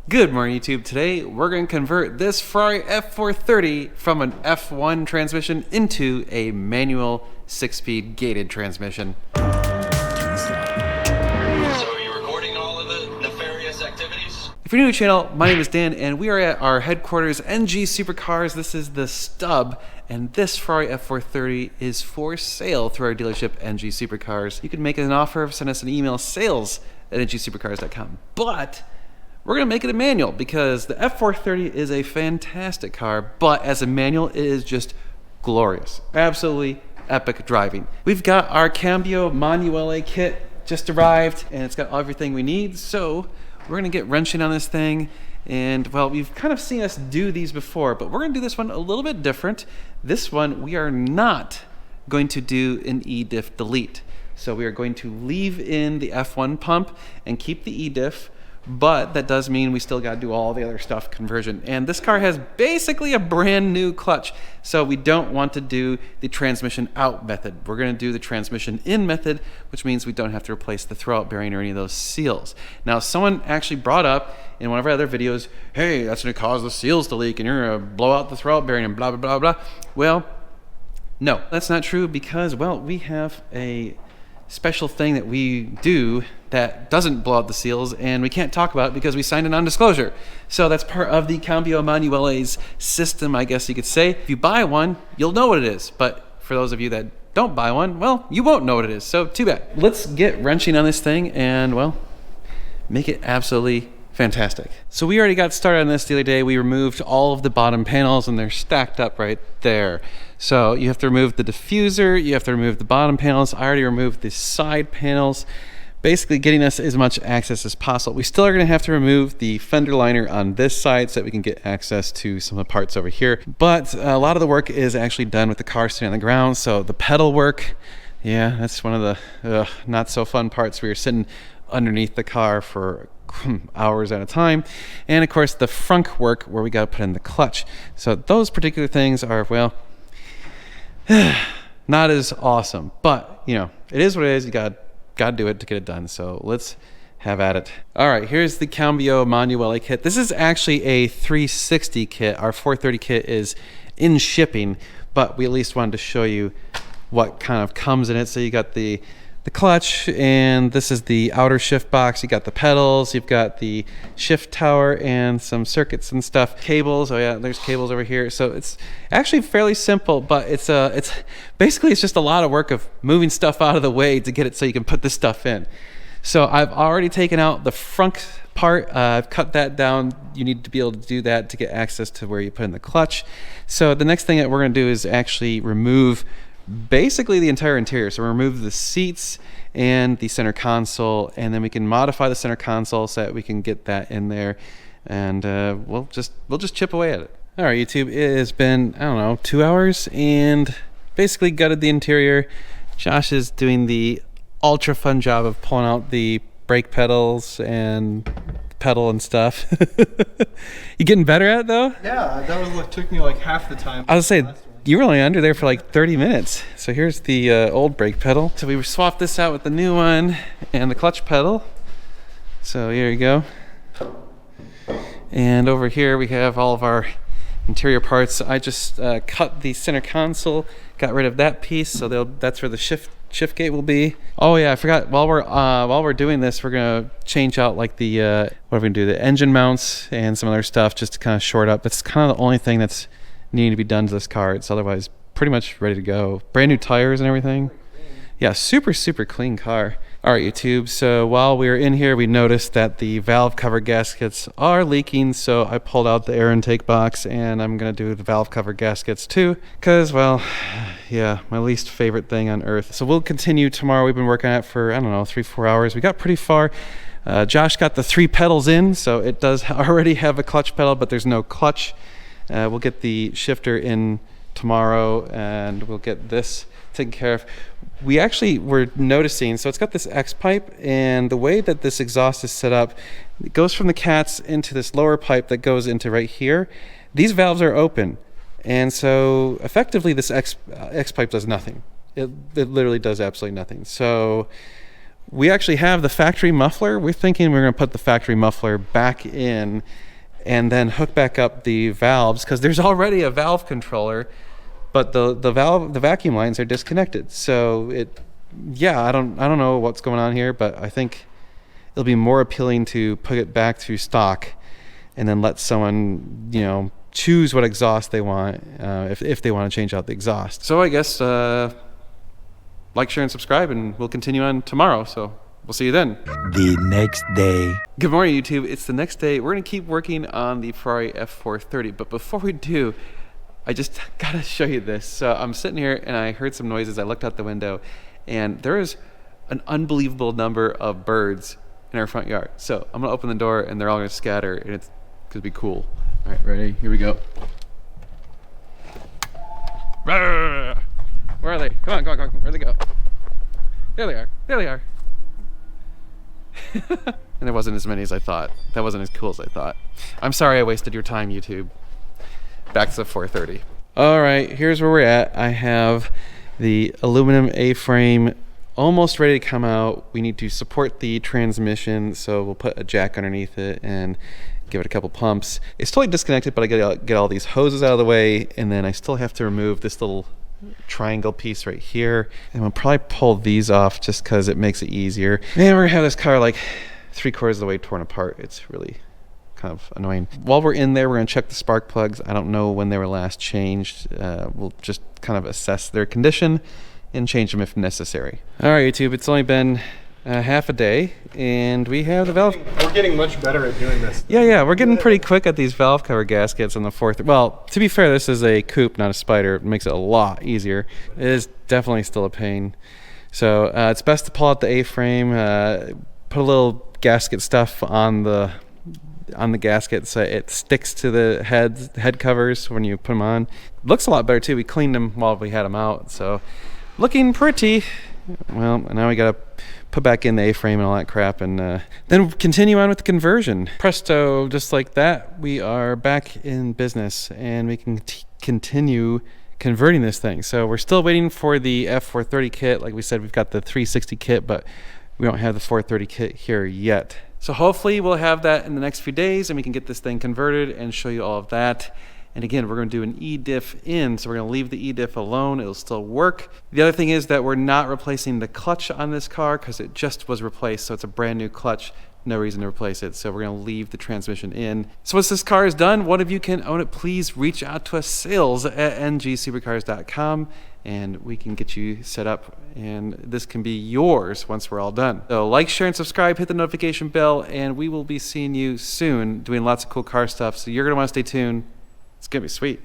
Good morning, YouTube. Today we're going to convert this Ferrari F430 from an F1 transmission into a manual 6-speed gated transmission. So are you recording all of the nefarious activities? If you're new to the channel, my name is Dan and we are at our headquarters, NG Supercars. This is the stub, and this Ferrari F430 is for sale through our dealership, NG Supercars. You can make an offer, send us an email, sales@ngsupercars.com. But we're going to make it a manual because the F430 is a fantastic car, but as a manual, it is just glorious. Absolutely epic driving. We've got our Cambio Manuale kit just arrived, and it's got everything we need. So we're going to get wrenching on this thing. And well, you've kind of seen us do these before, but we're going to do this one a little bit different. This one, we are not going to do an E-diff delete. So we are going to leave in the F1 pump and keep the E-diff. But that does mean we still got to do all the other stuff conversion. And this car has basically a brand new clutch. So we don't want to do the transmission out method. We're going to do the transmission in method, which means we don't have to replace the throwout bearing or any of those seals. Now, someone actually brought up in one of our other videos, hey, that's going to cause the seals to leak and you're going to blow out the throwout bearing and blah, blah, blah, blah. Well, no, that's not true because, well, we have a special thing that we do that doesn't blow out the seals, and we can't talk about it because we signed a non-disclosure. So that's part of the Cambio Manuale's system, I guess you could say. If you buy one, you'll know what it is. But for those of you that don't buy one, well, you won't know what it is. So too bad. Let's get wrenching on this thing and, well, make it absolutely fantastic. So we already got started on this the other day. We removed all of the bottom panels and they're stacked up right there. So you have to remove the diffuser, you have to remove the bottom panels. I already removed the side panels, basically getting us as much access as possible. We still are going to have to remove the fender liner on this side so that we can get access to some of the parts over here. But a lot of the work is actually done with the car sitting on the ground. So the pedal work, yeah, that's one of the not so fun parts. We were sitting underneath the car for hours at a time. And of course the frunk work where we got to put in the clutch. So those particular things are, well, not as awesome, but you know, it is what it is. You got to do it to get it done. So let's have at it. All right, here's the Cambio Manuale kit. This is actually a 360 kit. Our 430 kit is in shipping, but we at least wanted to show you what kind of comes in it. So you got the clutch, and this is the outer shift box. You got the pedals, you've got the shift tower and some circuits and stuff. Cables, oh yeah, there's cables over here. So it's actually fairly simple, but it's basically it's just a lot of work of moving stuff out of the way to get it so you can put this stuff in. So I've already taken out the front part. I've cut that down. You need to be able to do that to get access to where you put in the clutch. So the next thing that we're going to do is actually remove basically the entire interior. So remove the seats and the center console, and then we can modify the center console so that we can get that in there, and we'll just chip away at it. All right, YouTube, it has been, I don't know, 2 hours, and basically gutted the interior. Josh is doing the ultra fun job of pulling out the brake pedals and pedal and stuff. You getting better at it though? Yeah, that was what took me like half the time. I was saying, you were only under there for like 30 minutes. So here's the old brake pedal. So we swapped this out with the new one and the clutch pedal. So here you go. And over here we have all of our interior parts. I just cut the center console, got rid of that piece. So that's where the shift gate will be. Oh yeah, I forgot. While we're doing this, we're gonna change out like the what are we gonna do? The engine mounts and some other stuff just to kind of short up. That's kind of the only thing that's needing to be done to this car. It's otherwise pretty much ready to go. Brand new tires and everything. Yeah, super clean car. All right, YouTube, so while we were in here, we noticed that the valve cover gaskets are leaking, so I pulled out the air intake box, and I'm gonna do the valve cover gaskets too, because, well, yeah, my least favorite thing on earth. So we'll continue tomorrow. We've been working on it for, I don't know, 3-4 hours. We got pretty far. Josh got the 3 pedals in, so it does already have a clutch pedal, but there's no clutch. We'll get the shifter in tomorrow, and we'll get this taken care of. We actually were noticing, so it's got this X pipe, and the way that this exhaust is set up, it goes from the cats into this lower pipe that goes into right here. These valves are open, and so effectively this X pipe does nothing. It literally does absolutely nothing. So we actually have the factory muffler. We're thinking we're going to put the factory muffler back in and then hook back up the valves, because there's already a valve controller, but the vacuum lines are disconnected. So I don't know what's going on here, but I think it'll be more appealing to put it back to stock and then let someone, choose what exhaust they want, if they want to change out the exhaust. So I guess like, share, and subscribe, and we'll continue on tomorrow. So we'll see you then. The next day. Good morning, YouTube. It's the next day. We're going to keep working on the Ferrari F430. But before we do, I just got to show you this. So I'm sitting here, and I heard some noises. I looked out the window, and there is an unbelievable number of birds in our front yard. So I'm going to open the door, and they're all going to scatter, and it's going to be cool. All right, ready? Here we go. Where are they? Come on. Where'd they go? There they are. And there wasn't as many as I thought. That wasn't as cool as I thought. I'm sorry I wasted your time, YouTube. Back to the 430. All right, here's where we're at. I have the aluminum A-frame almost ready to come out. We need to support the transmission, so we'll put a jack underneath it and give it a couple pumps. It's totally disconnected, but I gotta get all these hoses out of the way, and then I still have to remove this little triangle piece right here, and we'll probably pull these off just because it makes it easier. Man, we're gonna have this car like 3/4 of the way torn apart. It's really kind of annoying. While we're in there, we're gonna check the spark plugs. I don't know when they were last changed. We'll just kind of assess their condition and change them if necessary. All right, YouTube, it's only been half a day, and we have the valve. We're getting much better at doing this. Yeah, we're getting pretty quick at these valve cover gaskets on the 4th. Well, to be fair, this is a coupe, not a spider. It makes it a lot easier. It is definitely still a pain. So it's best to pull out the A-frame, put a little gasket stuff on the gasket so it sticks to the head covers when you put them on. Looks a lot better too. We cleaned them while we had them out, so looking pretty. Well, now we gotta put back in the A-frame and all that crap, and then continue on with the conversion. Presto, just like that, we are back in business, and we can continue converting this thing. So we're still waiting for the F430 kit. Like we said, we've got the 360 kit, but we don't have the 430 kit here yet. So hopefully we'll have that in the next few days, and we can get this thing converted and show you all of that. And again, we're going to do an E-diff in, so we're going to leave the E-diff alone. It'll still work. The other thing is that we're not replacing the clutch on this car because it just was replaced, so it's a brand new clutch. No reason to replace it, so we're going to leave the transmission in. So once this car is done, one of you can own it, please reach out to us, sales@ngsupercars.com, and we can get you set up, and this can be yours once we're all done. So like, share, and subscribe, hit the notification bell, and we will be seeing you soon doing lots of cool car stuff, so you're going to want to stay tuned. It's going to be sweet.